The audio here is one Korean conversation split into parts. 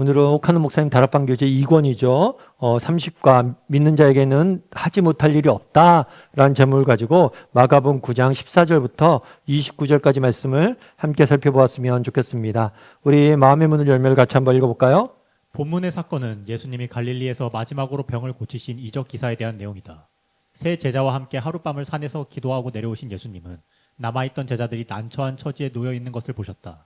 오늘은 옥하는 목사님 다락방 교재 2권이죠. 30과 믿는 자에게는 하지 못할 일이 없다라는 제목을 가지고 마가복음 9장 14절부터 29절까지 말씀을 함께 살펴보았으면 좋겠습니다. 우리 마음의 문을 열면 같이 한번 읽어볼까요? 본문의 사건은 예수님이 갈릴리에서 마지막으로 병을 고치신 이적 기사에 대한 내용이다. 세 제자와 함께 하룻밤을 산에서 기도하고 내려오신 예수님은 남아있던 제자들이 난처한 처지에 놓여 있는 것을 보셨다.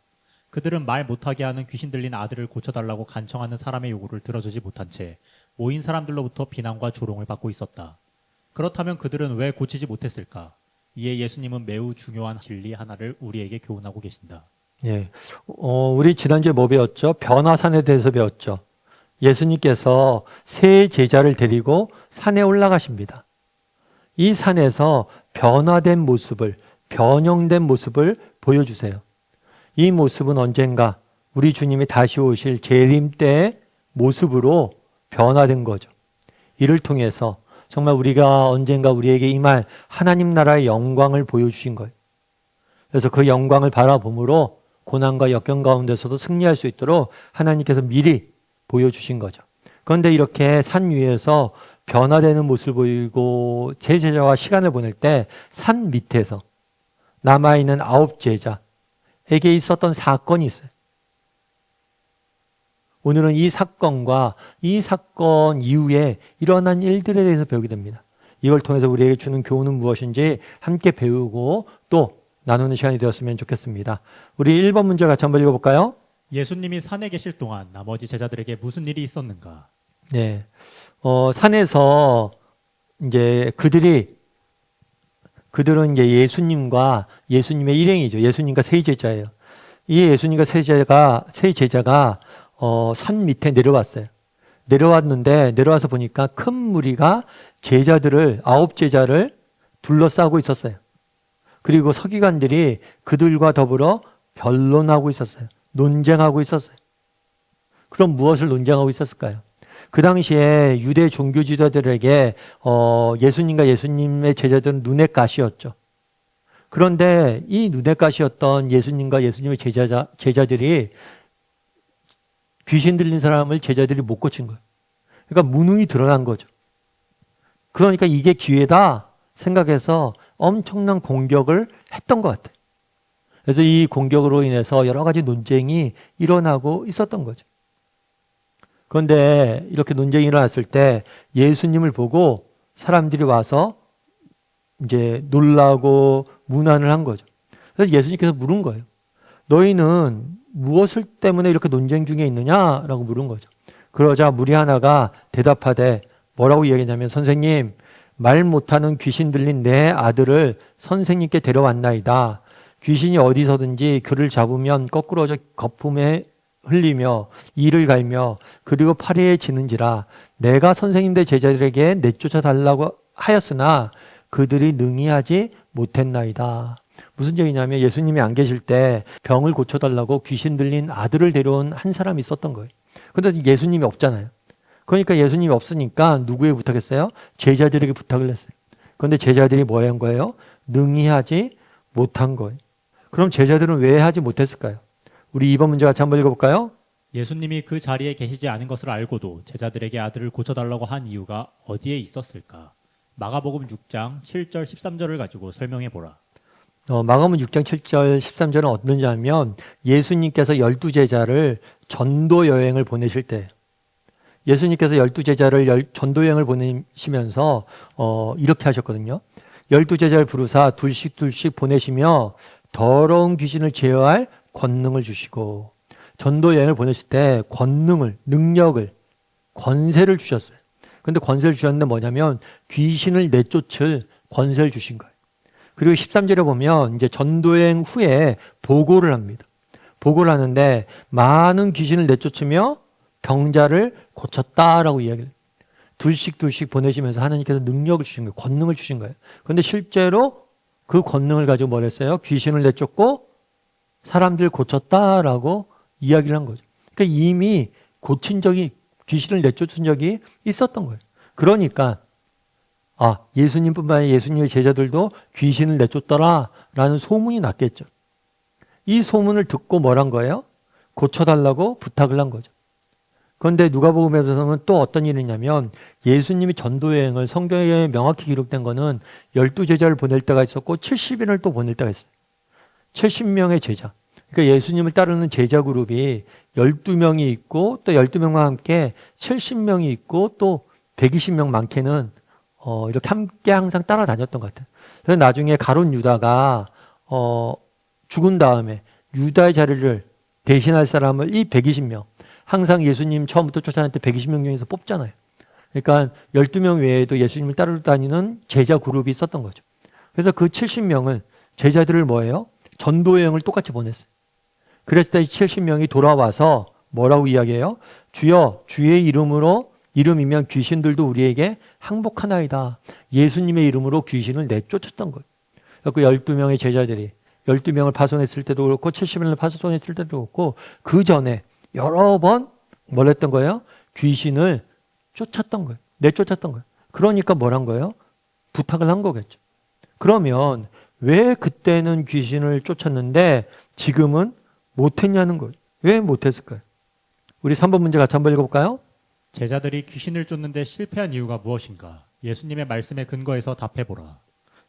그들은 말 못하게 하는 귀신 들린 아들을 고쳐달라고 간청하는 사람의 요구를 들어주지 못한 채 모인 사람들로부터 비난과 조롱을 받고 있었다. 그렇다면 그들은 왜 고치지 못했을까? 이에 예수님은 매우 중요한 진리 하나를 우리에게 교훈하고 계신다. 예, 우리 지난주에 뭐 배웠죠? 변화산에 대해서 배웠죠. 예수님께서 세 제자를 데리고 산에 올라가십니다. 이 산에서 변화된 모습을, 변형된 모습을 보여주세요. 이 모습은 언젠가 우리 주님이 다시 오실 재림 때의 모습으로 변화된 거죠. 이를 통해서 정말 우리가 언젠가 우리에게 임할 하나님 나라의 영광을 보여주신 거예요. 그래서 그 영광을 바라봄으로 고난과 역경 가운데서도 승리할 수 있도록 하나님께서 미리 보여주신 거죠. 그런데 이렇게 산 위에서 변화되는 모습을 보이고 제 제자와 시간을 보낼 때 산 밑에서 남아있는 9 제자에게 있었던 사건이 있어요. 오늘은 이 사건과 이 사건 이후에 일어난 일들에 대해서 배우게 됩니다. 이걸 통해서 우리에게 주는 교훈은 무엇인지 함께 배우고 또 나누는 시간이 되었으면 좋겠습니다. 우리 1번 문제 같이 한번 읽어볼까요? 예수님이 산에 계실 동안 나머지 제자들에게 무슨 일이 있었는가? 네. 산에서 이제 그들은 이제 예수님과 예수님의 일행이죠. 예수님과 세 제자예요. 이 예수님과 세 제자가 산 밑에 내려왔어요. 내려와서 보니까 큰 무리가 9 제자를 둘러싸고 있었어요. 그리고 서기관들이 그들과 더불어 변론하고 있었어요. 논쟁하고 있었어요. 그럼 무엇을 논쟁하고 있었을까요? 그 당시에 유대 종교 지도자들에게 예수님과 예수님의 제자들은 눈의 가시였죠. 그런데 이 눈의 가시였던 예수님과 예수님의 제자들이 귀신 들린 사람을 제자들이 못 고친 거예요. 그러니까 무능이 드러난 거죠. 그러니까 이게 기회다 생각해서 엄청난 공격을 했던 것 같아요. 그래서 이 공격으로 인해서 여러 가지 논쟁이 일어나고 있었던 거죠. 그런데 이렇게 논쟁이 일어났을 때 예수님을 보고 사람들이 와서 이제 놀라고 문안을 한 거죠. 그래서 예수님께서 물은 거예요. 너희는 무엇을 때문에 이렇게 논쟁 중에 있느냐라고 물은 거죠. 그러자 무리 하나가 대답하되 뭐라고 이야기했냐면 선생님, 말 못하는 귀신 들린 내 아들을 선생님께 데려왔나이다. 귀신이 어디서든지 그를 잡으면 거꾸로져 거품에 흘리며 이를 갈며 그리고 파리에 지는지라 내가 선생님들 제자들에게 내쫓아 달라고 하였으나 그들이 능히 하지 못했나이다. 무슨 얘기냐면 예수님이 안 계실 때 병을 고쳐달라고 귀신 들린 아들을 데려온 한 사람이 있었던 거예요. 그런데 예수님이 없잖아요. 그러니까 예수님이 없으니까 누구에 부탁했어요? 제자들에게 부탁을 했어요. 그런데 제자들이 뭐 한 거예요? 능히 하지 못한 거예요. 그럼 제자들은 왜 하지 못했을까요? 우리 2번 문제 같이 한번 읽어볼까요? 예수님이 그 자리에 계시지 않은 것을 알고도 제자들에게 아들을 고쳐달라고 한 이유가 어디에 있었을까? 마가복음 6장 7절 13절을 가지고 설명해 보라. 마가복음 6장 7절 13절은 어떤지 하면 예수님께서 12제자를 전도 여행을 보내실 때 예수님께서 12제자를 전도 여행을 보내시면서 이렇게 하셨거든요. 12제자를 부르사 둘씩 보내시며 더러운 귀신을 제어할 권능을 주시고 전도 여행을 보내실 때 권능을, 능력을, 권세를 주셨어요. 그런데 권세를 주셨는데 뭐냐면 귀신을 내쫓을 권세를 주신 거예요. 그리고 13절에 보면 이제 전도여행 후에 보고를 합니다. 보고를 하는데 많은 귀신을 내쫓으며 병자를 고쳤다라고 이야기를 해요. 둘씩 보내시면서 하나님께서 능력을 주신 거예요. 권능을 주신 거예요. 그런데 실제로 그 권능을 가지고 뭘 했어요? 귀신을 내쫓고 사람들 고쳤다라고 이야기를 한 거죠. 그러니까 이미 귀신을 내쫓은 적이 있었던 거예요. 그러니까 예수님뿐만 아니라 예수님의 제자들도 귀신을 내쫓더라라는 소문이 났겠죠. 이 소문을 듣고 뭘 한 거예요? 고쳐달라고 부탁을 한 거죠. 그런데 누가복음에서는 또 어떤 일이 있냐면 예수님이 전도 여행을 성경에 명확히 기록된 거는 12제자를 보낼 때가 있었고 70인을 또 보낼 때가 있어요. 70명의 제자. 그러니까 예수님을 따르는 제자 그룹이 12명이 있고 또 12명과 함께 70명이 있고 또 120명 많게는 이렇게 함께 항상 따라다녔던 것 같아요. 그래서 나중에 가룟 유다가 죽은 다음에 유다의 자리를 대신할 사람을 이 120명, 항상 예수님 처음부터 쫓아낼 때 120명 중에서 뽑잖아요. 그러니까 12명 외에도 예수님을 따라다니는 제자 그룹이 있었던 거죠. 그래서 그 70명은 제자들을 뭐예요? 전도 여행을 똑같이 보냈어요. 그랬을 때 70명이 돌아와서 뭐라고 이야기해요? 주여, 주의 이름이면 귀신들도 우리에게 항복하나이다. 예수님의 이름으로 귀신을 내쫓았던 거예요. 그 12명의 제자들이 12명을 파송했을 때도 그렇고 70명을 파송했을 때도 그렇고 그 전에 여러 번 뭘 했던 거예요? 귀신을 쫓았던 거예요. 내쫓았던 거예요. 그러니까 뭘 한 거예요? 부탁을 한 거겠죠. 그러면 왜 그때는 귀신을 쫓았는데 지금은 못했냐는 거예요. 왜 못했을까요? 우리 3번 문제 같이 한번 읽어볼까요? 제자들이 귀신을 쫓는데 실패한 이유가 무엇인가? 예수님의 말씀에 근거해서 답해보라.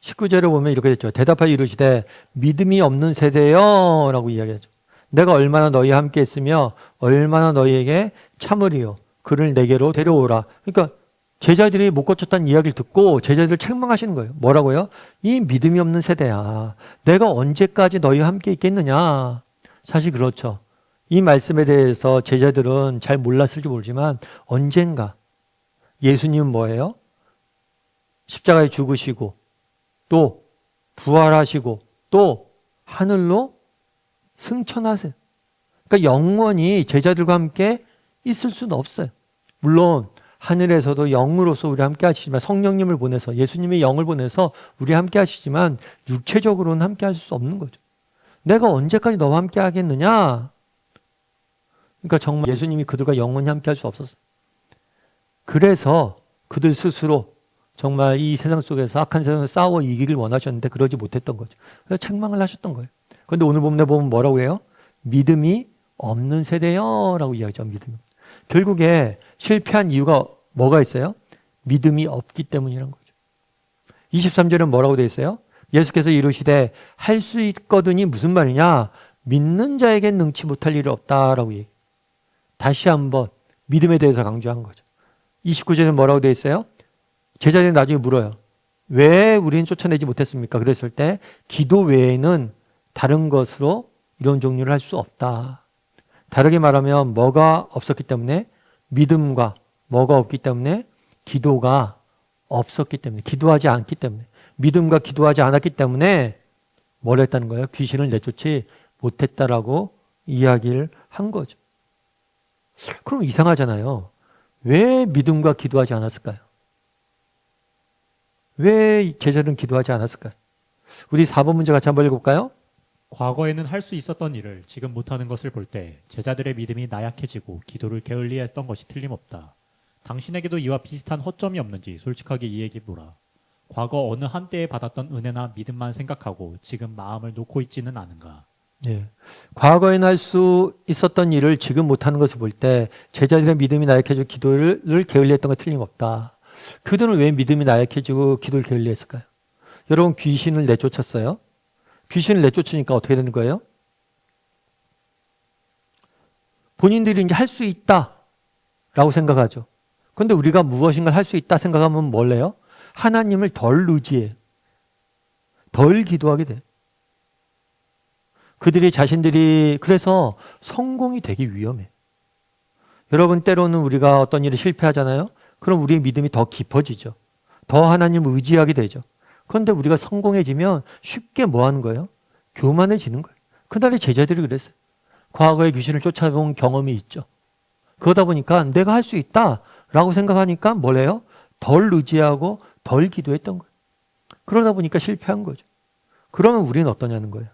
19절을 보면 이렇게 됐죠. 대답하여 이르시되 믿음이 없는 세대여 라고 이야기하죠. 내가 얼마나 너희와 함께 했으며 얼마나 너희에게 참으리요. 그를 내게로 데려오라. 그러니까 제자들이 못 고쳤다는 이야기를 듣고 제자들을 책망하시는 거예요. 뭐라고요? 이 믿음이 없는 세대야. 내가 언제까지 너희와 함께 있겠느냐. 사실 그렇죠. 이 말씀에 대해서 제자들은 잘 몰랐을지 모르지만 언젠가 예수님은 뭐예요? 십자가에 죽으시고 또 부활하시고 또 하늘로 승천하세요. 그러니까 영원히 제자들과 함께 있을 수는 없어요. 물론 하늘에서도 영으로서 우리 함께 하시지만 성령님을 보내서 예수님의 영을 보내서 우리 함께 하시지만 육체적으로는 함께 할 수 없는 거죠. 내가 언제까지 너와 함께 하겠느냐? 그러니까 정말 예수님이 그들과 영원히 함께 할 수 없었어요. 그래서 그들 스스로 정말 이 세상 속에서 악한 세상에서 싸워 이기길 원하셨는데 그러지 못했던 거죠. 그래서 책망을 하셨던 거예요. 그런데 오늘 본문에 보면 뭐라고 해요? 믿음이 없는 세대요 라고 이야기하죠. 믿음이. 결국에 실패한 이유가 뭐가 있어요? 믿음이 없기 때문이라는 거죠. 23절은 뭐라고 되어 있어요? 예수께서 이르시되 할 수 있거든이 무슨 말이냐? 믿는 자에겐 능치 못할 일이 없다라고 얘기해요. 다시 한번 믿음에 대해서 강조한 거죠. 29절은 뭐라고 되어 있어요? 제자들이 나중에 물어요. 왜 우리는 쫓아내지 못했습니까? 그랬을 때 기도 외에는 다른 것으로 이런 종류를 할 수 없다. 다르게 말하면 뭐가 없었기 때문에? 믿음과 뭐가 없기 때문에? 기도가 없었기 때문에, 기도하지 않기 때문에, 믿음과 기도하지 않았기 때문에 뭘 했다는 거예요? 귀신을 내쫓지 못했다라고 이야기를 한 거죠. 그럼 이상하잖아요. 왜 믿음과 기도하지 않았을까요? 왜 제자들은 기도하지 않았을까요? 우리 4번 문제 같이 한번 읽어볼까요? 과거에는 할 수 있었던 일을 지금 못하는 것을 볼 때 제자들의 믿음이 나약해지고 기도를 게을리했던 것이 틀림없다. 당신에게도 이와 비슷한 허점이 없는지 솔직하게 이야기해보라. 과거 어느 한때에 받았던 은혜나 믿음만 생각하고 지금 마음을 놓고 있지는 않은가? 예. 과거에는 할 수 있었던 일을 지금 못하는 것을 볼 때 제자들의 믿음이 나약해지고 기도를 게을리했던 것 틀림없다. 그들은 왜 믿음이 나약해지고 기도를 게을리했을까요? 여러분 귀신을 내쫓았어요. 귀신을 내쫓으니까 어떻게 되는 거예요? 본인들이 이제 할 수 있다라고 생각하죠. 그런데 우리가 무엇인가 할 수 있다 생각하면 뭘 해요? 하나님을 덜 의지해요. 덜 기도하게 돼요. 그들이 자신들이 그래서 성공이 되기 위험해요. 여러분 때로는 우리가 어떤 일에 실패하잖아요. 그럼 우리의 믿음이 더 깊어지죠. 더 하나님을 의지하게 되죠. 그런데 우리가 성공해지면 쉽게 뭐 하는 거예요? 교만해지는 거예요. 그날의 제자들이 그랬어요. 과거에 귀신을 쫓아본 경험이 있죠. 그러다 보니까 내가 할 수 있다라고 생각하니까 뭘 해요? 덜 의지하고 덜 기도했던 거예요. 그러다 보니까 실패한 거죠. 그러면 우리는 어떠냐는 거예요.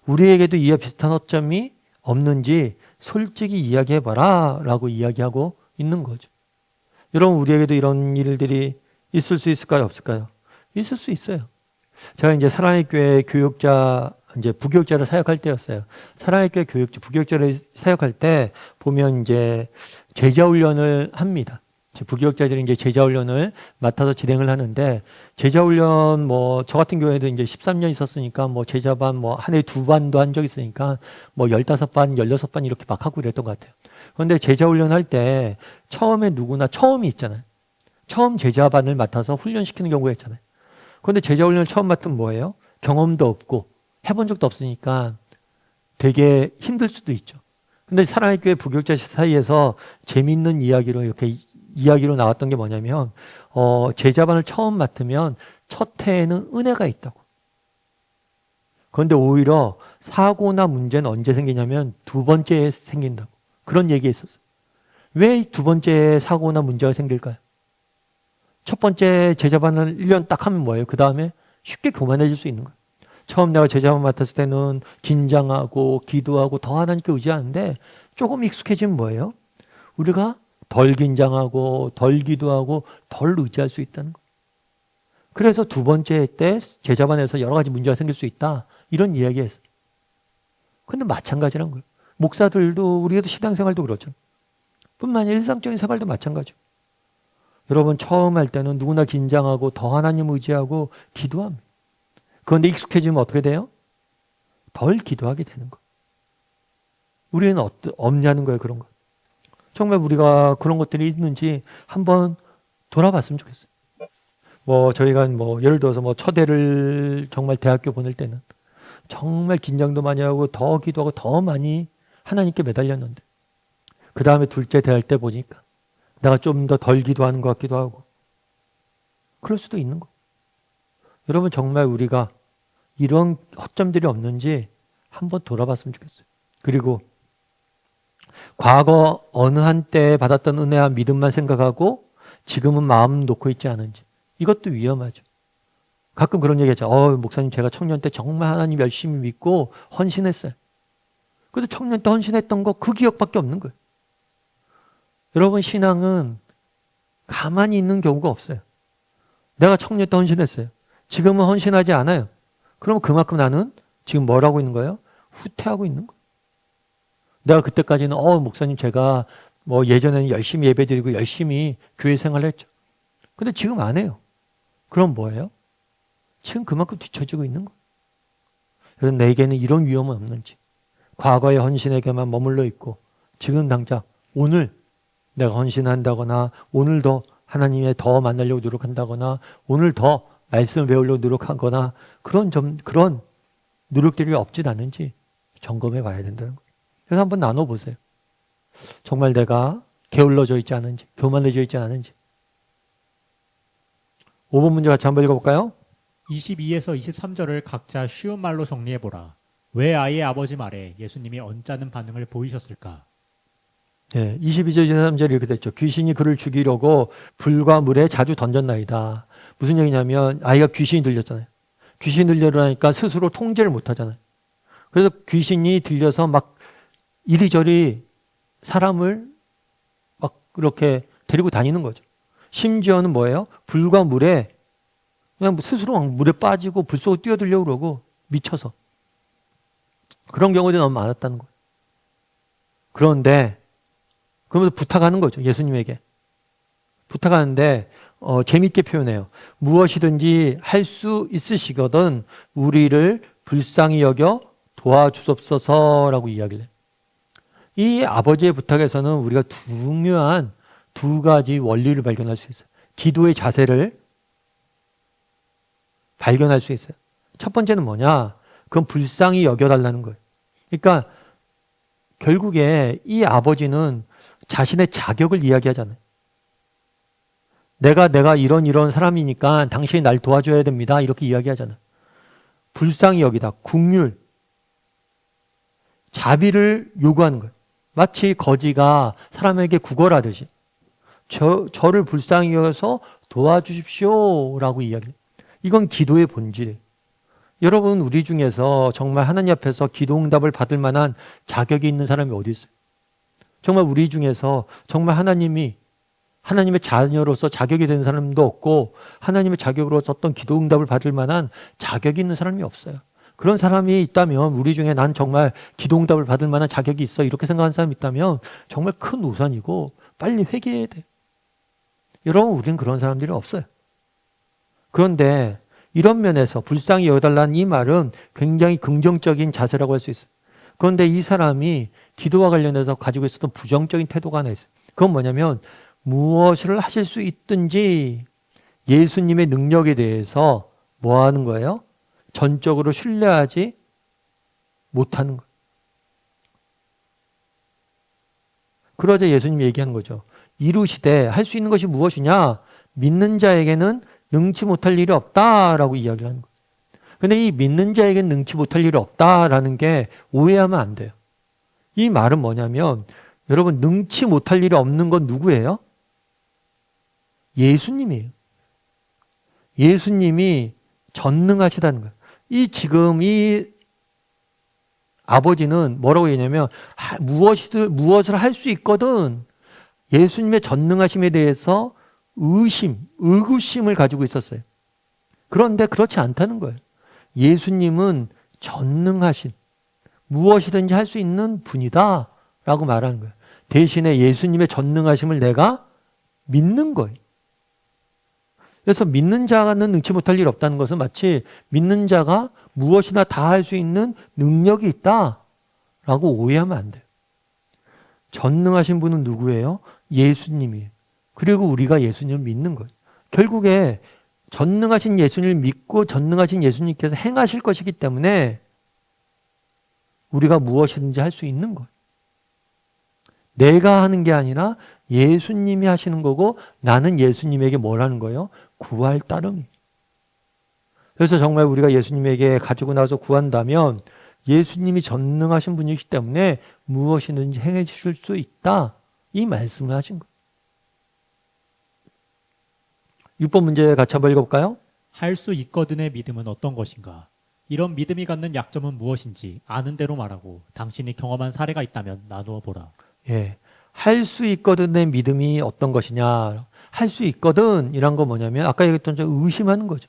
우리에게도 이와 비슷한 허점이 없는지 솔직히 이야기해봐라 라고 이야기하고 있는 거죠. 여러분 우리에게도 이런 일들이 있을 수 있을까요? 없을까요? 있을 수 있어요. 제가 이제 사랑의 교회 교육자 이제 부교육자를 사역할 때였어요. 사랑의 교회 교육자, 부교육자를 사역할 때 보면 이제 제자 훈련을 합니다. 부교육자들이 이제 제자 훈련을 맡아서 진행을 하는데, 제자 훈련 뭐 저 같은 경우에도 이제 13년 있었으니까 뭐 제자반 뭐 한 해 두 반도 한 적 있으니까 뭐 15반, 16반 이렇게 막 하고 그랬던 것 같아요. 그런데 제자 훈련 할 때 처음에 누구나 처음이 있잖아요. 처음 제자반을 맡아서 훈련시키는 경우가 있잖아요. 그런데 제자 훈련을 처음 맡으면 뭐예요? 경험도 없고 해본 적도 없으니까 되게 힘들 수도 있죠. 근데 사랑의 교회 부교육자 사이에서 재밌는 이야기로 이렇게 이야기로 나왔던 게 뭐냐면, 제자반을 처음 맡으면 첫 해에는 은혜가 있다고. 그런데 오히려 사고나 문제는 언제 생기냐면 두 번째에 생긴다고. 그런 얘기 있었어요. 왜 두 번째 사고나 문제가 생길까요? 첫 번째 제자반을 1년 딱 하면 뭐예요? 그 다음에 쉽게 교만해질 수 있는 거예요. 처음 내가 제자반 맡았을 때는 긴장하고 기도하고 더 하나님께 의지하는데, 조금 익숙해지면 뭐예요? 우리가 덜 긴장하고 덜 기도하고 덜 의지할 수 있다는 거예요. 그래서 두 번째 때 제자반에서 여러 가지 문제가 생길 수 있다, 이런 이야기했어요. 근데 마찬가지란 거예요. 목사들도, 우리도 신앙생활도 그렇죠. 뿐만 아니라 일상적인 생활도 마찬가지예요. 여러분, 처음 할 때는 누구나 긴장하고 더 하나님 의지하고 기도합니다. 그런데 익숙해지면 어떻게 돼요? 덜 기도하게 되는 거예요. 우리는 없냐는 거예요, 그런 거. 정말 우리가 그런 것들이 있는지 한번 돌아봤으면 좋겠어요. 뭐 저희가 뭐 예를 들어서 뭐 첫애를 정말 대학교 보낼 때는 정말 긴장도 많이 하고 더 기도하고 더 많이 하나님께 매달렸는데, 그 다음에 둘째 대할 때 보니까 내가 좀 더 덜 기도하는 것 같기도 하고, 그럴 수도 있는 거예요. 여러분, 정말 우리가 이런 허점들이 없는지 한번 돌아봤으면 좋겠어요. 그리고 과거 어느 한때 받았던 은혜와 믿음만 생각하고 지금은 마음 놓고 있지 않은지, 이것도 위험하죠. 가끔 그런 얘기하죠. 목사님, 제가 청년 때 정말 하나님 열심히 믿고 헌신했어요. 근데 청년 때 헌신했던 거 그 기억밖에 없는 거예요. 여러분, 신앙은 가만히 있는 경우가 없어요. 내가 청년 때 헌신했어요. 지금은 헌신하지 않아요. 그럼 그만큼 나는 지금 뭘 하고 있는 거예요? 후퇴하고 있는 거예요. 내가 그때까지는 목사님, 제가 뭐 예전에는 열심히 예배드리고 열심히 교회 생활을 했죠. 근데 지금 안 해요. 그럼 뭐예요? 지금 그만큼 뒤처지고 있는 거예요. 그래서 내게는 이런 위험은 없는지, 과거의 헌신에게만 머물러 있고 지금 당장 오늘 내가 헌신한다거나, 오늘 더 하나님의 더 만나려고 노력한다거나, 오늘 더 말씀을 배우려고 노력하거나, 그런 노력들이 없진 않은지 점검해 봐야 된다는 거예요. 그래서 한번 나눠보세요. 정말 내가 게을러져 있지 않은지, 교만해져 있지 않은지. 5번 문제 같이 한번 읽어볼까요? 22에서 23절을 각자 쉬운 말로 정리해보라. 왜 아이의 아버지 말에 예수님이 언짢은 반응을 보이셨을까? 네, 22절 23절 이렇게 됐죠. 귀신이 그를 죽이려고 불과 물에 자주 던졌나이다. 무슨 얘기냐면, 아이가 귀신이 들렸잖아요. 귀신이 들려라니까 스스로 통제를 못 하잖아요. 그래서 귀신이 들려서 막 이리저리 사람을 막 이렇게 데리고 다니는 거죠. 심지어는 뭐예요? 불과 물에 그냥 스스로 막 물에 빠지고 불 쏘고 뛰어들려고 그러고, 미쳐서. 그런 경우들이 너무 많았다는 거예요. 그런데 그러면서 부탁하는 거죠. 예수님에게 부탁하는데 재미있게 표현해요. 무엇이든지 할 수 있으시거든 우리를 불쌍히 여겨 도와주옵소서라고 이야기를 해요. 이 아버지의 부탁에서는 우리가 중요한 두 가지 원리를 발견할 수 있어요. 기도의 자세를 발견할 수 있어요. 첫 번째는 뭐냐? 그건 불쌍히 여겨달라는 거예요. 그러니까 결국에 이 아버지는 자신의 자격을 이야기하잖아요. 내가 이런 사람이니까 당신이 날 도와줘야 됩니다. 이렇게 이야기하잖아요. 불쌍히 여기다, 긍휼, 자비를 요구하는 거예요. 마치 거지가 사람에게 구걸하듯이 저를 불쌍히 여겨서 도와주십시오라고 이야기해요. 이건 기도의 본질이에요. 여러분, 우리 중에서 정말 하나님 앞에서 기도 응답을 받을 만한 자격이 있는 사람이 어디 있어요? 정말 우리 중에서 정말 하나님의 자녀로서 자격이 되는 사람도 없고, 하나님의 자격으로서 어떤 기도 응답을 받을 만한 자격이 있는 사람이 없어요. 그런 사람이 있다면 우리 중에 난 정말 기도응답을 받을 만한 자격이 있어 이렇게 생각하는 사람이 있다면 정말 큰 우선이고 빨리 회개해야 돼. 여러분 우리는 그런 사람들이 없어요. 그런데 이런 면에서 불쌍히 여겨달라는 이 말은 굉장히 긍정적인 자세라고 할 수 있어요. 그런데 이 사람이 기도와 관련해서 가지고 있었던 부정적인 태도가 하나 있어요. 그건 뭐냐면 무엇을 하실 수 있든지 예수님의 능력에 대해서 뭐 하는 거예요? 전적으로 신뢰하지 못하는 거예요. 그러자 예수님이 얘기하는 거죠. 이루시되 할 수 있는 것이 무엇이냐? 믿는 자에게는 능치 못할 일이 없다라고 이야기를 하는 거예요. 근데 이 믿는 자에게는 능치 못할 일이 없다라는 게 오해하면 안 돼요. 이 말은 뭐냐면 여러분 능치 못할 일이 없는 건 누구예요? 예수님이에요. 예수님이 전능하시다는 거예요. 지금 이 아버지는 뭐라고 얘기냐면 무엇을 할 수 있거든 예수님의 전능하심에 대해서 의구심을 가지고 있었어요. 그런데 그렇지 않다는 거예요. 예수님은 전능하신 무엇이든지 할 수 있는 분이다 라고 말하는 거예요. 대신에 예수님의 전능하심을 내가 믿는 거예요. 그래서 믿는 자는 능치 못할 일 없다는 것은 마치 믿는 자가 무엇이나 다 할 수 있는 능력이 있다라고 오해하면 안 돼요. 전능하신 분은 누구예요? 예수님이에요. 그리고 우리가 예수님을 믿는 거예요. 결국에 전능하신 예수님을 믿고 전능하신 예수님께서 행하실 것이기 때문에 우리가 무엇이든지 할 수 있는 거예요. 내가 하는 게 아니라 예수님이 하시는 거고 나는 예수님에게 뭘 하는 거예요? 구할 따름이에요. 그래서 정말 우리가 예수님에게 가지고 나서 구한다면 예수님이 전능하신 분이기 때문에 무엇이든지 행해 주실 수 있다. 이 말씀을 하신 거예요. 6번 문제 같이 한번 읽어볼까요? 할 수 있거든의 믿음은 어떤 것인가? 이런 믿음이 갖는 약점은 무엇인지 아는 대로 말하고 당신이 경험한 사례가 있다면 나누어 보라. 예. 할 수 있거든의 믿음이 어떤 것이냐. 할 수 있거든 이란 건 뭐냐면 아까 얘기했던 의심하는 거죠.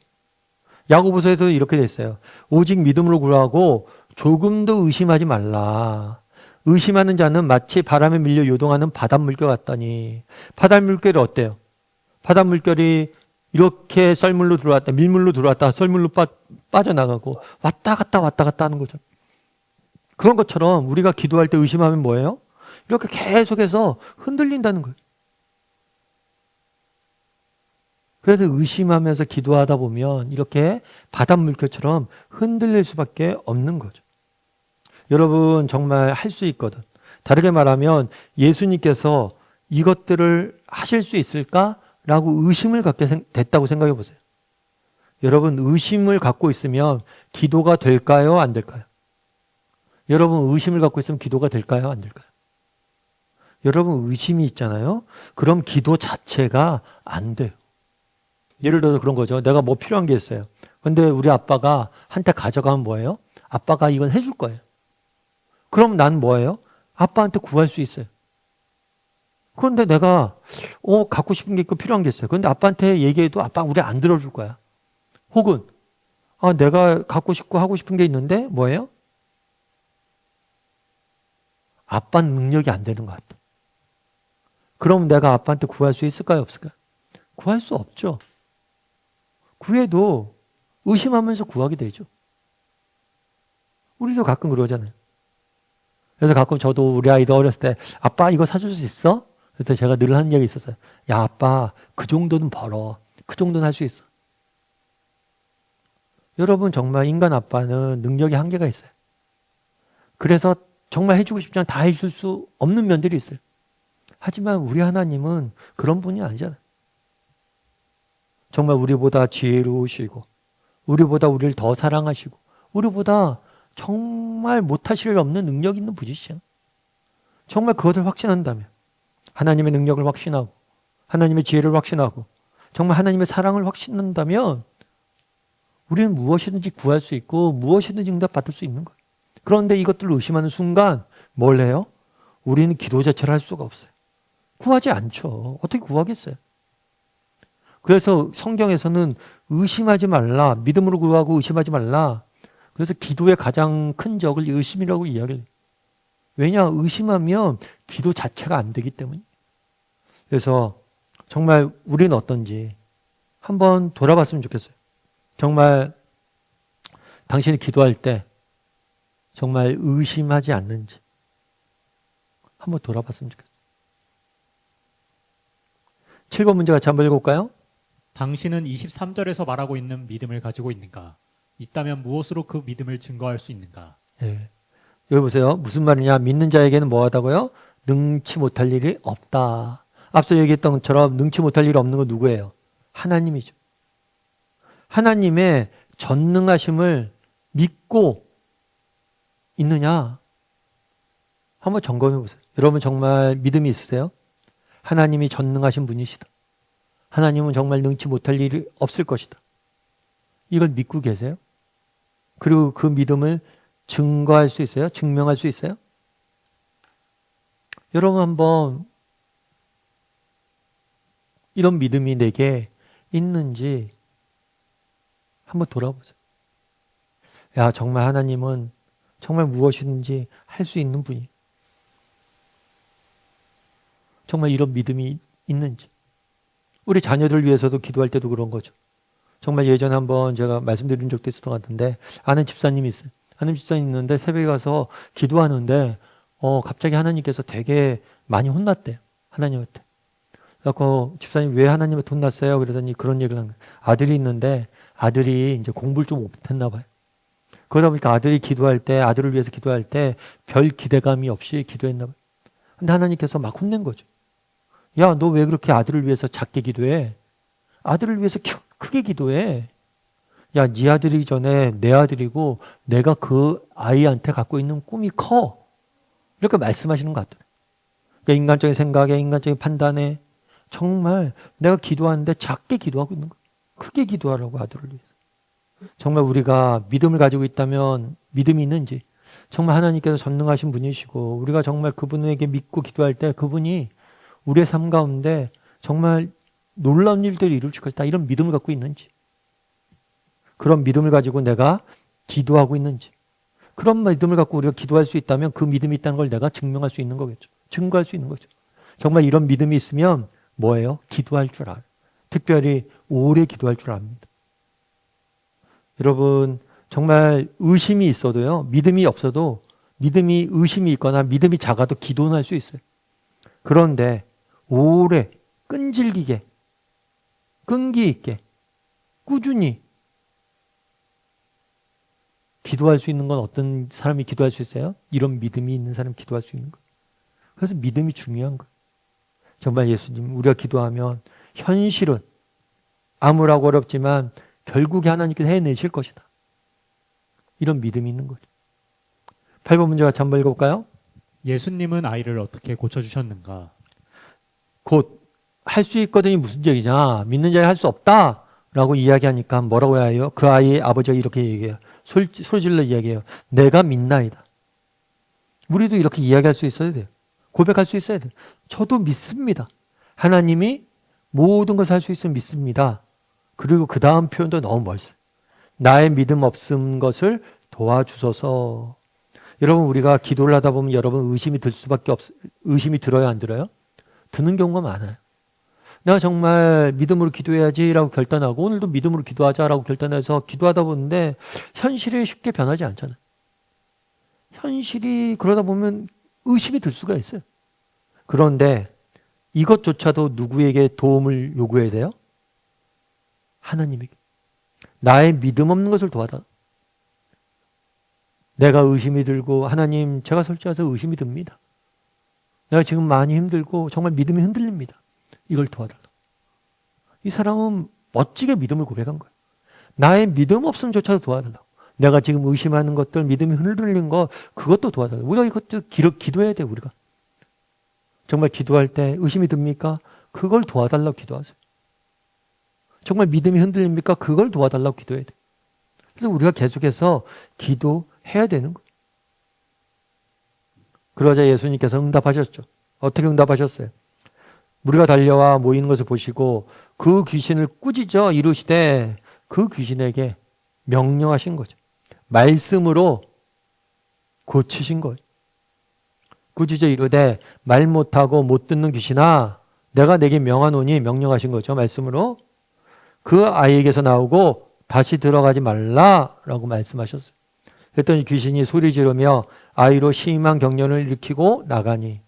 야고보서에도 이렇게 돼 있어요. 오직 믿음으로 구하고 조금도 의심하지 말라. 의심하는 자는 마치 바람에 밀려 요동하는 바닷물결 같다니. 바닷물결이 어때요? 바닷물결이 이렇게 썰물로 들어왔다, 밀물로 들어왔다, 썰물로 빠져나가고 왔다 갔다 하는 거죠. 그런 것처럼 우리가 기도할 때 의심하면 뭐예요? 이렇게 계속해서 흔들린다는 거예요. 그래서 의심하면서 기도하다 보면 이렇게 바닷물결처럼 흔들릴 수밖에 없는 거죠. 여러분 정말 할 수 있거든. 다르게 말하면 예수님께서 이것들을 하실 수 있을까라고 의심을 갖게 됐다고 생각해 보세요. 여러분 의심을 갖고 있으면 기도가 될까요? 안 될까요? 여러분 의심을 갖고 있으면 기도가 될까요? 안 될까요? 여러분 의심이 있잖아요. 그럼 기도 자체가 안 돼요. 예를 들어서 그런 거죠. 내가 뭐 필요한 게 있어요. 근데 우리 아빠가 한테 가져가면 뭐예요? 아빠가 이건 해줄 거예요. 그럼 난 뭐예요? 아빠한테 구할 수 있어요. 그런데 내가 갖고 싶은 게 있고 필요한 게 있어요. 그런데 아빠한테 얘기해도 아빠 우리 안 들어줄 거야. 혹은 내가 갖고 싶고 하고 싶은 게 있는데 뭐예요? 아빠는 능력이 안 되는 것 같아. 그럼 내가 아빠한테 구할 수 있을까요? 없을까요? 구할 수 없죠. 구해도 의심하면서 구하게 되죠. 우리도 가끔 그러잖아요. 그래서 가끔 저도 우리 아이들 어렸을 때 아빠 이거 사줄 수 있어? 그래서 제가 늘 하는 얘기 있었어요. 야 아빠 그 정도는 벌어. 그 정도는 할 수 있어. 여러분 정말 인간 아빠는 능력이 한계가 있어요. 그래서 정말 해주고 싶지만 다 해줄 수 없는 면들이 있어요. 하지만 우리 하나님은 그런 분이 아니잖아요. 정말 우리보다 지혜로우시고 우리보다 우리를 더 사랑하시고 우리보다 정말 못하실 일 없는 능력 있는 분이시잖아요. 정말 그것을 확신한다면 하나님의 능력을 확신하고 하나님의 지혜를 확신하고 정말 하나님의 사랑을 확신한다면 우리는 무엇이든지 구할 수 있고 무엇이든지 응답받을 수 있는 거예요. 그런데 이것들을 의심하는 순간 뭘 해요? 우리는 기도 자체를 할 수가 없어요. 구하지 않죠. 어떻게 구하겠어요? 그래서 성경에서는 의심하지 말라, 믿음으로 구하고 의심하지 말라. 그래서 기도의 가장 큰 적을 의심이라고 이야기를 해요. 왜냐? 의심하면 기도 자체가 안 되기 때문에. 그래서 정말 우리는 어떤지 한번 돌아봤으면 좋겠어요. 정말 당신이 기도할 때 정말 의심하지 않는지 한번 돌아봤으면 좋겠어요. 7번 문제 같이 한번 읽어볼까요? 당신은 23절에서 말하고 있는 믿음을 가지고 있는가? 있다면 무엇으로 그 믿음을 증거할 수 있는가? 예. 여기 보세요. 무슨 말이냐? 믿는 자에게는 뭐하다고요? 능치 못할 일이 없다. 앞서 얘기했던 것처럼 능치 못할 일이 없는 건 누구예요? 하나님이죠. 하나님의 전능하심을 믿고 있느냐? 한번 점검해 보세요. 여러분 정말 믿음이 있으세요? 하나님이 전능하신 분이시다. 하나님은 정말 능치 못할 일이 없을 것이다. 이걸 믿고 계세요? 그리고 그 믿음을 증거할 수 있어요? 증명할 수 있어요? 여러분 한번 이런 믿음이 내게 있는지 한번 돌아보세요. 야, 정말 하나님은 정말 무엇이든지 할 수 있는 분이. 정말 이런 믿음이 있는지. 우리 자녀들 위해서도 기도할 때도 그런 거죠. 정말 예전에 한번 제가 말씀드린 적도 있었던 것 같은데 아는 집사님이 있어요. 아는 집사님이 있는데 새벽에 가서 기도하는데 갑자기 하나님께서 되게 많이 혼났대요. 하나님한테. 그래서 집사님 왜 하나님한테 혼났어요? 그러더니 그런 얘기를 한 거예요. 아들이 있는데 아들이 이제 공부를 좀 못했나 봐요. 그러다 보니까 아들이 기도할 때, 아들을 위해서 기도할 때 별 기대감이 없이 기도했나 봐요. 근데 하나님께서 막 혼낸 거죠. 야, 너 왜 그렇게 아들을 위해서 작게 기도해? 아들을 위해서 크게 기도해. 야, 네 아들이기 전에 내 아들이고 내가 그 아이한테 갖고 있는 꿈이 커. 이렇게 말씀하시는 것 같아요. 그러니까 인간적인 생각에, 인간적인 판단에 정말 내가 기도하는데 작게 기도하고 있는 거예요. 크게 기도하라고 아들을 위해서. 정말 우리가 믿음을 가지고 있다면 믿음이 있는지, 정말 하나님께서 전능하신 분이시고 우리가 정말 그분에게 믿고 기도할 때 그분이 우리의 삶 가운데 정말 놀라운 일들을 이룰 것이다. 이런 믿음을 갖고 있는지, 그런 믿음을 가지고 내가 기도하고 있는지, 그런 믿음을 갖고 우리가 기도할 수 있다면 그 믿음이 있다는 걸 내가 증명할 수 있는 거겠죠. 증거할 수 있는 거죠. 정말 이런 믿음이 있으면 뭐예요? 기도할 줄 알아요. 특별히 오래 기도할 줄 압니다. 여러분 정말 의심이 있어도요, 믿음이 없어도 믿음이 의심이 있거나 믿음이 작아도 기도는 할 수 있어요. 그런데 오래 끈질기게 끈기 있게 꾸준히 기도할 수 있는 건 어떤 사람이 기도할 수 있어요? 이런 믿음이 있는 사람이 기도할 수 있는 거예요. 그래서 믿음이 중요한 거예요. 정말 예수님, 우리가 기도하면 현실은 아무라고 어렵지만 결국에 하나님께서 해내실 것이다. 이런 믿음이 있는 거죠. 8번 문제 같이 한번 읽어볼까요? 예수님은 아이를 어떻게 고쳐주셨는가? 곧 할 수 있거든이 무슨 얘기냐? 믿는 자에 할 수 없다 라고 이야기하니까 뭐라고 해야 해요? 그 아이의 아버지가 이렇게 얘기해요. 소리질러 이야기해요. 내가 믿나이다. 우리도 이렇게 이야기할 수 있어야 돼요. 고백할 수 있어야 돼요. 저도 믿습니다. 하나님이 모든 것을 할 수 있으면 믿습니다. 그리고 그 다음 표현도 너무 멋있어요. 나의 믿음 없음 것을 도와주소서. 여러분 우리가 기도를 하다 보면 여러분 의심이 들 수밖에 의심이 들어요, 안 들어요? 드는 경우가 많아요. 내가 정말 믿음으로 기도해야지라고 결단하고 오늘도 믿음으로 기도하자라고 결단해서 기도하다 보는데 현실이 쉽게 변하지 않잖아요. 현실이 그러다 보면 의심이 들 수가 있어요. 그런데 이것조차도 누구에게 도움을 요구해야 돼요? 하나님에게. 나의 믿음 없는 것을 도와달라. 내가 의심이 들고 하나님 제가 솔직해서 의심이 듭니다. 내가 지금 많이 힘들고 정말 믿음이 흔들립니다. 이걸 도와달라. 이 사람은 멋지게 믿음을 고백한 거예요. 나의 믿음 없음조차도 도와달라. 내가 지금 의심하는 것들, 믿음이 흔들린 거 그것도 도와달라. 우리가 이것도 기도해야 돼요. 우리가. 정말 기도할 때 의심이 듭니까? 그걸 도와달라고 기도하세요. 정말 믿음이 흔들립니까? 그걸 도와달라고 기도해야 돼요. 그래서 우리가 계속해서 기도해야 되는 거예요. 그러자 예수님께서 응답하셨죠. 어떻게 응답하셨어요? 우리가 달려와 모이는 것을 보시고 그 귀신을 꾸짖어 이르시되 그 귀신에게 명령하신 거죠. 말씀으로 고치신 거예요. 꾸짖어 이르되 말 못하고 못 듣는 귀신아 내가 내게 명하노니 명령하신 거죠. 말씀으로. 그 아이에게서 나오고 다시 들어가지 말라라고 말씀하셨어요. 그랬더니 귀신이 소리 지르며 아이로 심한 경련을 일으키고 나가니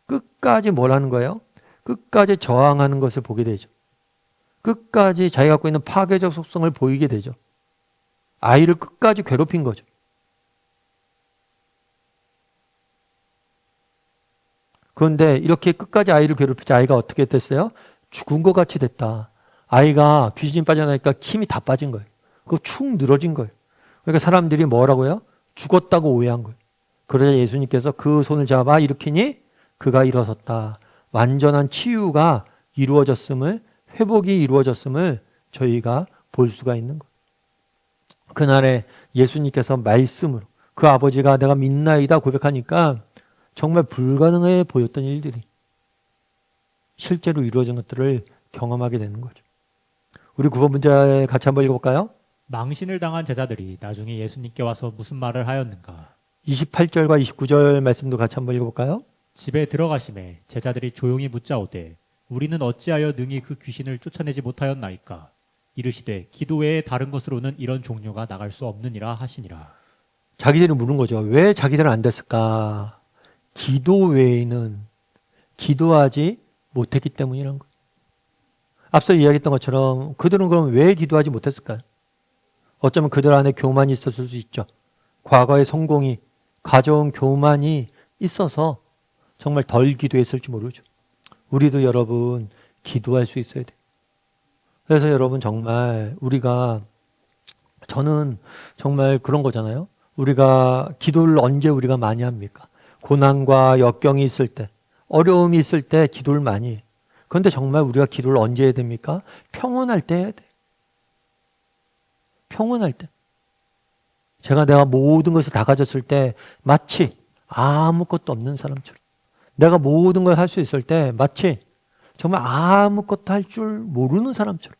끝까지 뭘 하는 거예요? 끝까지 저항하는 것을 보게 되죠. 끝까지 자기가 갖고 있는 파괴적 속성을 보이게 되죠. 아이를 끝까지 괴롭힌 거죠. 그런데 이렇게 끝까지 아이를 괴롭히자 아이가 어떻게 됐어요? 죽은 것 같이 됐다. 아이가 귀신이 빠져나니까 힘이 다 빠진 거예요. 그거 축 늘어진 거예요. 그러니까 사람들이 뭐라고요? 죽었다고 오해한 거예요. 그러자 예수님께서 그 손을 잡아 일으키니 그가 일어섰다. 완전한 치유가 이루어졌음을, 회복이 이루어졌음을 저희가 볼 수가 있는 거예요. 그날에 예수님께서 말씀으로 그 아버지가 내가 믿나이다 고백하니까 정말 불가능해 보였던 일들이 실제로 이루어진 것들을 경험하게 되는 거죠. 우리 9번 문제 같이 한번 읽어볼까요? 망신을 당한 제자들이 나중에 예수님께 와서 무슨 말을 하였는가? 28절과 29절 말씀도 같이 한번 읽어볼까요? 집에 들어가심에 제자들이 조용히 묻자오되 우리는 어찌하여 능히 그 귀신을 쫓아내지 못하였나이까? 이르시되 기도 외에 다른 것으로는 이런 종류가 나갈 수 없느니라 하시니라. 자기들이 물은 거죠. 왜 자기들은 안 됐을까? 기도 외에는 기도하지 못했기 때문이라는 거예요. 앞서 이야기했던 것처럼 그들은 그럼 왜 기도하지 못했을까요? 어쩌면 그들 안에 교만이 있었을 수 있죠. 과거의 성공이 가져온 교만이 있어서 정말 덜 기도했을지 모르죠. 우리도 여러분 기도할 수 있어야 돼요. 그래서 여러분 정말 저는 정말 그런 거잖아요. 우리가 기도를 언제 우리가 많이 합니까? 고난과 역경이 있을 때, 어려움이 있을 때 기도를 많이 해요. 그런데 정말 우리가 기도를 언제 해야 됩니까? 평온할 때 해야 돼요. 평온할 때. 내가 모든 것을 다 가졌을 때 마치 아무것도 없는 사람처럼, 내가 모든 걸 할 수 있을 때 마치 정말 아무것도 할 줄 모르는 사람처럼.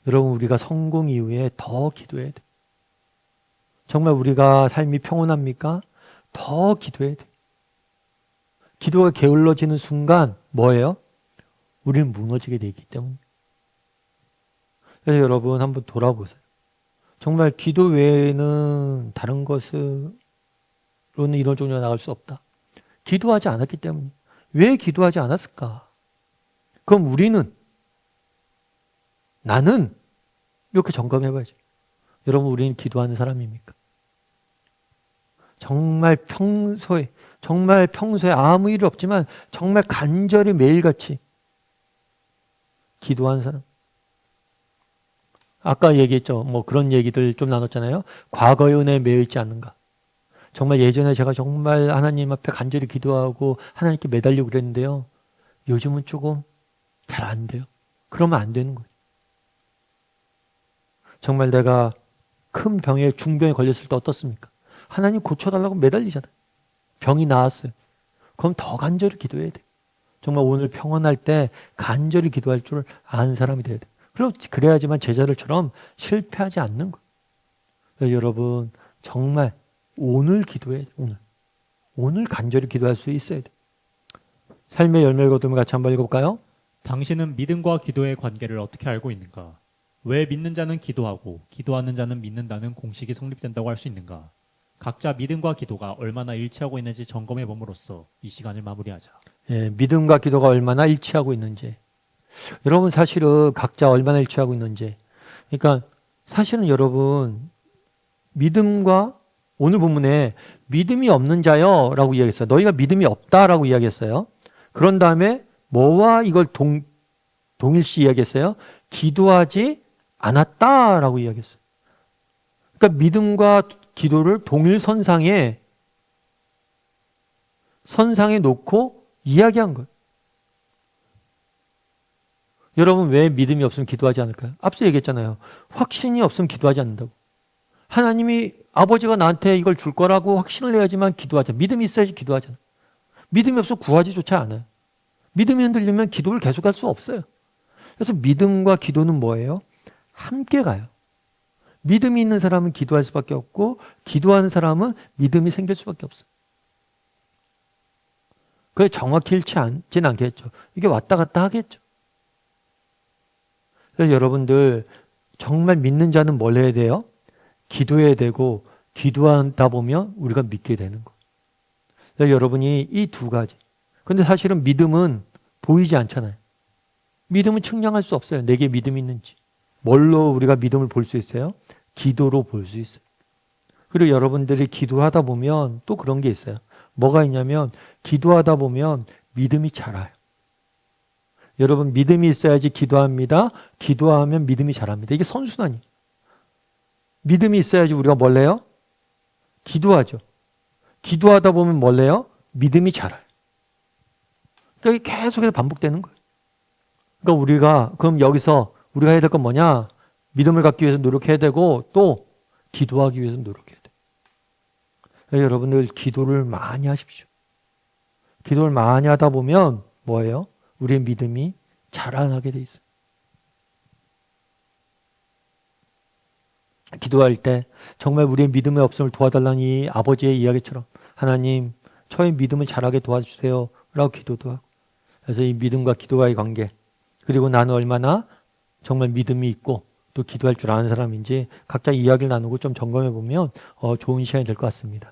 여러분 우리가 성공 이후에 더 기도해야 돼요. 정말 우리가 삶이 평온합니까? 더 기도해야 돼요. 기도가 게을러지는 순간 뭐예요? 우리는 무너지게 되기 때문에. 그래서 여러분 한번 돌아보세요. 정말 기도 외에는 다른 것으로는 이런 종류가 나갈 수 없다. 기도하지 않았기 때문에. 왜 기도하지 않았을까? 그럼 나는 이렇게 점검해봐야죠. 여러분 우리는 기도하는 사람입니까? 정말 평소에 아무 일 없지만 정말 간절히 매일같이 기도하는 사람. 아까 얘기했죠. 그런 얘기들 좀 나눴잖아요. 과거의 은혜에 매여 있지 않는가. 정말 예전에 제가 정말 하나님 앞에 간절히 기도하고 하나님께 매달리고 그랬는데요. 요즘은 조금 잘 안 돼요. 그러면 안 되는 거예요. 정말 내가 큰 병에 중병에 걸렸을 때 어떻습니까? 하나님 고쳐달라고 매달리잖아요. 병이 나았어요. 그럼 더 간절히 기도해야 돼요. 정말 오늘 평온할 때 간절히 기도할 줄 아는 사람이 돼야 돼요. 그래야지만 제자들처럼 실패하지 않는 거예요. 그래서 여러분 정말 오늘 기도해야 돼요. 오늘 간절히 기도할 수 있어야 돼요. 삶의 열매를 거두면 같이 한번 읽어볼까요? 당신은 믿음과 기도의 관계를 어떻게 알고 있는가? 왜 믿는 자는 기도하고 기도하는 자는 믿는다는 공식이 성립된다고 할 수 있는가? 각자 믿음과 기도가 얼마나 일치하고 있는지 점검해 봄으로써 이 시간을 마무리하자. 예, 믿음과 기도가 얼마나 일치하고 있는지. 여러분 사실은 각자 얼마나 일치하고 있는지. 그러니까 사실은 여러분 믿음과 오늘 본문에 믿음이 없는 자여 라고 이야기했어요. 너희가 믿음이 없다라고 이야기했어요. 그런 다음에 뭐와 이걸 동일시 이야기했어요? 기도하지 않았다라고 이야기했어요. 그러니까 믿음과 기도를 동일선상에 놓고 이야기한 거예요. 여러분 왜 믿음이 없으면 기도하지 않을까요? 앞서 얘기했잖아요. 확신이 없으면 기도하지 않는다고. 하나님이 아버지가 나한테 이걸 줄 거라고 확신을 해야지만 기도하자. 믿음이 있어야지 기도하잖아. 믿음이 없으면 구하지조차 않아요. 믿음이 흔들리면 기도를 계속할 수 없어요. 그래서 믿음과 기도는 뭐예요? 함께 가요. 믿음이 있는 사람은 기도할 수밖에 없고 기도하는 사람은 믿음이 생길 수밖에 없어요. 그게 정확히 일치 않진 않겠죠. 이게 왔다 갔다 하겠죠. 그래서 여러분들 정말 믿는 자는 뭘 해야 돼요? 기도해야 되고 기도하다 보면 우리가 믿게 되는 거예요. 그래서 여러분이 이 두 가지. 근데 사실은 믿음은 보이지 않잖아요. 믿음은 측량할 수 없어요. 내게 믿음이 있는지. 뭘로 우리가 믿음을 볼 수 있어요? 기도로 볼 수 있어요. 그리고 여러분들이 기도하다 보면 또 그런 게 있어요. 뭐가 있냐면 기도하다 보면 믿음이 자라요. 여러분 믿음이 있어야지 기도합니다. 기도하면 믿음이 자랍니다. 이게 선순환이에요. 믿음이 있어야지 우리가 뭘 해요? 기도하죠. 기도하다 보면 뭘 해요? 믿음이 자라요. 그러니까 이게 계속해서 반복되는 거예요. 그러니까 우리가 그럼 여기서 우리가 해야 될 건 뭐냐? 믿음을 갖기 위해서 노력해야 되고 또 기도하기 위해서 노력해야 돼요. 그러니까 여러분들 기도를 많이 하십시오. 기도를 많이 하다 보면 뭐예요? 우리의 믿음이 자라나게 돼 있어요. 기도할 때 정말 우리의 믿음의 없음을 도와달라는 이 아버지의 이야기처럼 하나님 저의 믿음을 자라게 도와주세요 라고 기도도 하고 그래서 이 믿음과 기도와의 관계 그리고 나는 얼마나 정말 믿음이 있고 또 기도할 줄 아는 사람인지 각자 이야기를 나누고 좀 점검해 보면 좋은 시간이 될 것 같습니다.